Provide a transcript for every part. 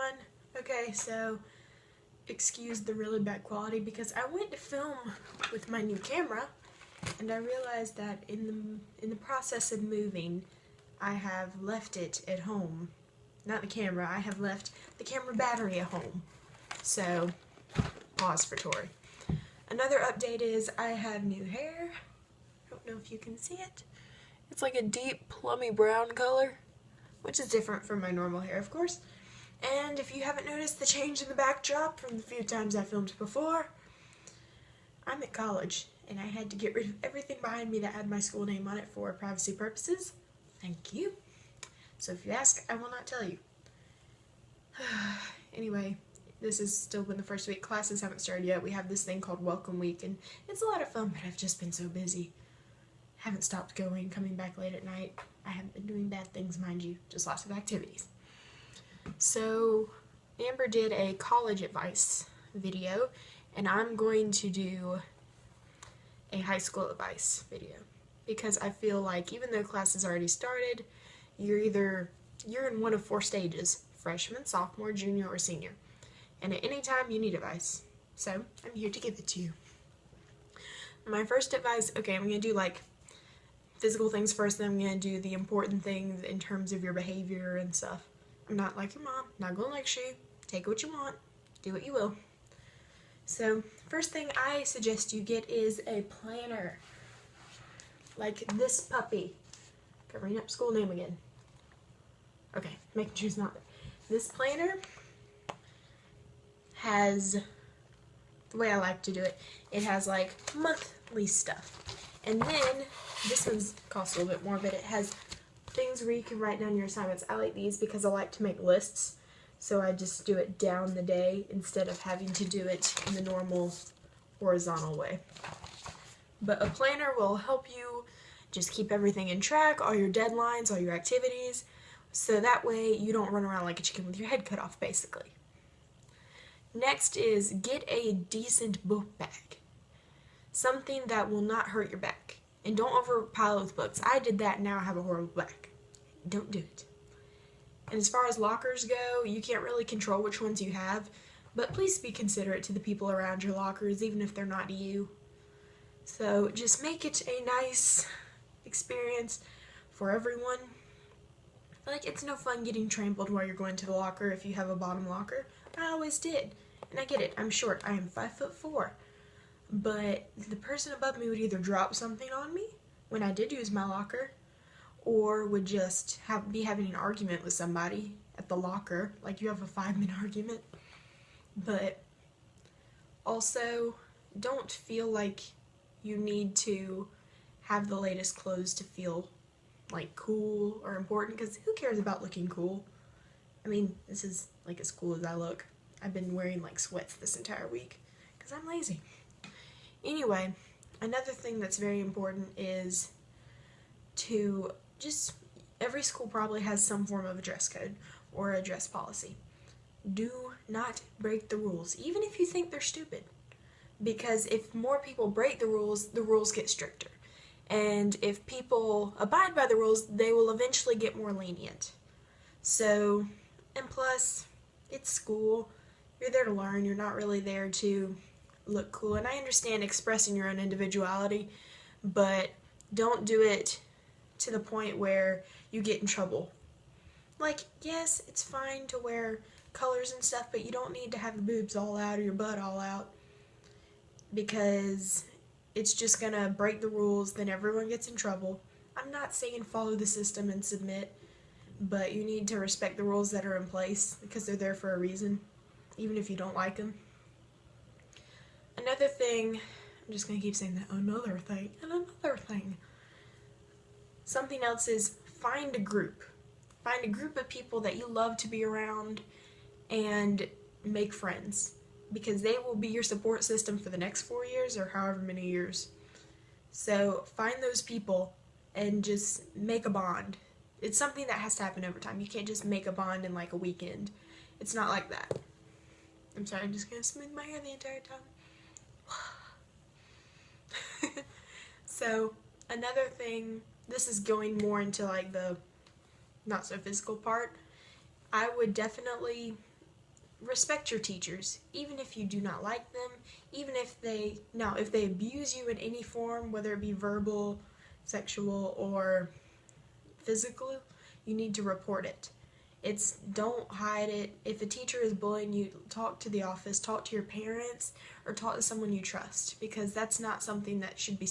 everyone. Okay, so excuse the really bad quality because I went to film with my new camera and I realized that in the process of moving I have left it at home. Not the camera, I have left the camera battery at home. So, pause for Tori. Another update is I have new hair. I don't know if you can see it. It's like a deep plummy brown color, which is different from my normal hair, of course. And if you haven't noticed the change in the backdrop from the few times I filmed before, I'm at college, and I had to get rid of everything behind me that had my school name on it for privacy purposes. Thank you. So if you ask, I will not tell you. Anyway, this has still been the first week. Classes haven't started yet. We have this thing called Welcome Week, and it's a lot of fun, but I've just been so busy. Haven't stopped going, coming back late at night. I haven't been doing bad things, mind you, just lots of activities. So, Amber did a college advice video, and I'm going to do a high school advice video. Because I feel like even though class has already started, you're in one of 4 stages: freshman, sophomore, junior, or senior. And at any time you need advice. So, I'm here to give it to you. My first advice, okay, I'm going to do like physical things first, then I'm going to do the important things in terms of your behavior and stuff. I'm not like your mom, not going to lecture you. Take what you want, do what you will. So, first thing I suggest you get is a planner. Like this puppy. Covering up school name again. Okay, making sure it's not there. This planner has, the way I like to do it, it has like monthly stuff. And then, this one's costs a little bit more, but it has things where you can write down your assignments. I like these because I like to make lists, so I just do it down the day instead of having to do it in the normal horizontal way. But a planner will help you just keep everything in track, all your deadlines, all your activities, so that way you don't run around like a chicken with your head cut off, basically. Next is get a decent book bag. Something that will not hurt your back. And don't overpile with books. I did that, now I have a horrible back. Don't do it. And as far as lockers go, you can't really control which ones you have, but please be considerate to the people around your lockers, even if they're not to you. So just make it a nice experience for everyone. Like, it's no fun getting trampled while you're going to the locker if you have a bottom locker. I always did. And I get it, I'm short. I am 5'4". But the person above me would either drop something on me when I did use my locker, or would just be having an argument with somebody at the locker, like you have a 5-minute argument. But also, don't feel like you need to have the latest clothes to feel like cool or important, because who cares about looking cool? I mean, this is like as cool as I look. I've been wearing like sweats this entire week because I'm lazy. Anyway, another thing that's very important is to just, every school probably has some form of a dress code or a dress policy. Do not break the rules, even if you think they're stupid. Because if more people break the rules get stricter. And if people abide by the rules, they will eventually get more lenient. So, and plus, it's school. You're there to learn. You're not really there to look cool. And I understand expressing your own individuality, but don't do it to the point where you get in trouble. Like, yes, it's fine to wear colors and stuff, but you don't need to have your boobs all out or your butt all out, because it's just gonna break the rules, then everyone gets in trouble. I'm not saying follow the system and submit, but you need to respect the rules that are in place, because they're there for a reason, even if you don't like them. Another thing, I'm just gonna keep saying that, another thing, and another thing. Something else is find a group. Find a group of people that you love to be around and make friends, because they will be your support system for the next 4 years or however many years. So find those people and just make a bond. It's something that has to happen over time. You can't just make a bond in like a weekend. It's not like that. I'm sorry, I'm just gonna smooth my hair the entire time. So another thing, this is going more into like the not so physical part, I would definitely respect your teachers, even if you do not like them, even if they abuse you in any form, whether it be verbal, sexual, or physical, you need to report it. Don't hide it. If a teacher is bullying you, talk to the office, talk to your parents, or talk to someone you trust, because that's not something that should be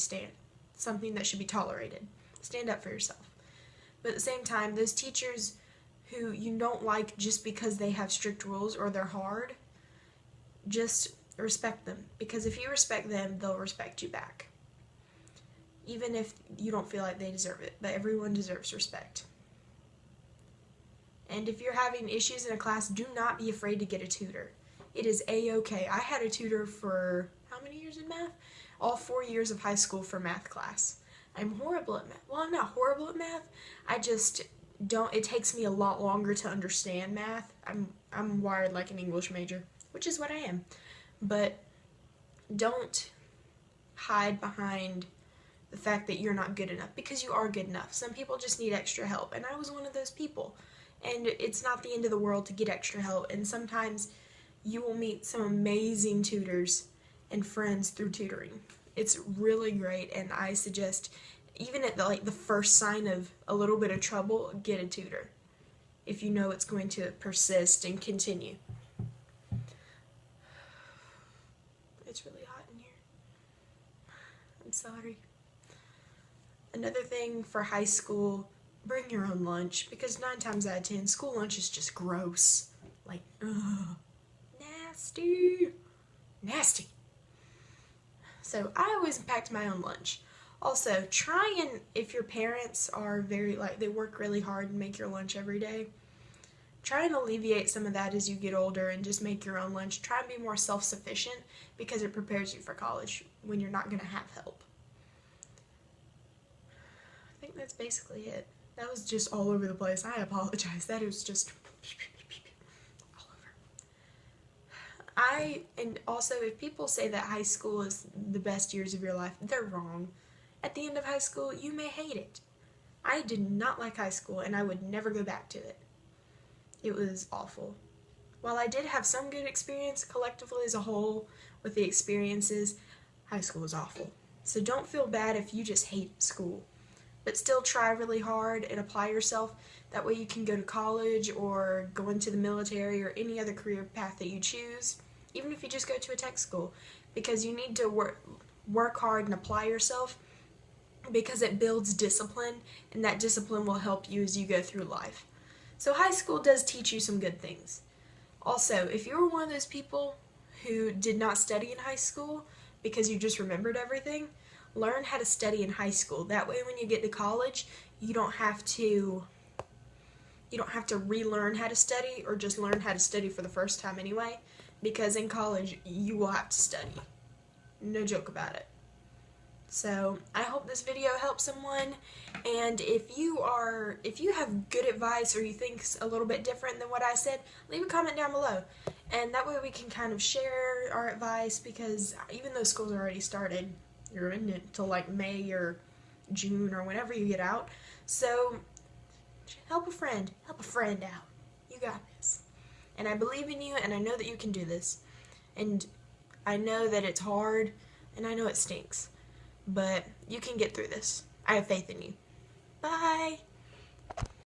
tolerated. Stand up for yourself. But at the same time, those teachers who you don't like just because they have strict rules or they're hard, just respect them, because if you respect them, they'll respect you back. Even if you don't feel like they deserve it, but everyone deserves respect. And if you're having issues in a class, do not be afraid to get a tutor. It is a-okay. I had a tutor for how many years in math? All 4 years of high school for math class. I'm horrible at math. Well, I'm not horrible at math. I just don't, it takes me a lot longer to understand math. I'm wired like an English major, which is what I am. But don't hide behind the fact that you're not good enough, because you are good enough. Some people just need extra help, and I was one of those people. And it's not the end of the world to get extra help, and sometimes you will meet some amazing tutors and friends through tutoring. It's really great, and I suggest, even at the first sign of a little bit of trouble, get a tutor if you know it's going to persist and continue. It's really hot in here. I'm sorry. Another thing for high school, bring your own lunch, because 9 times out of 10, school lunch is just gross. Like, ugh, nasty. Nasty. So I always packed my own lunch. Also, try and, if your parents are they work really hard and make your lunch every day, try and alleviate some of that as you get older and just make your own lunch. Try and be more self-sufficient, because it prepares you for college when you're not going to have help. I think that's basically it. That was just all over the place. I apologize. That was just all over. And also, if people say that high school is the best years of your life, they're wrong. At the end of high school, you may hate it. I did not like high school, and I would never go back to it. It was awful. While I did have some good experience collectively as a whole with the experiences, high school was awful. So don't feel bad if you just hate school. But still try really hard and apply yourself. That way you can go to college or go into the military or any other career path that you choose, even if you just go to a tech school, because you need to work hard and apply yourself, because it builds discipline, and that discipline will help you as you go through life. So high school does teach you some good things. Also, if you were one of those people who did not study in high school because you just remembered everything, learn how to study in high school. That way when you get to college, you don't have to relearn how to study, or just learn how to study for the first time anyway, because in college you will have to study. No joke about it. So I hope this video helps someone, and if you have good advice, or you think a little bit different than what I said, leave a comment down below, and that way we can kind of share our advice, because even though school's already started, you're in it till like May or June or whenever you get out. So help a friend out. You got this. And I believe in you, and I know that you can do this. And I know that it's hard, and I know it stinks. But you can get through this. I have faith in you. Bye!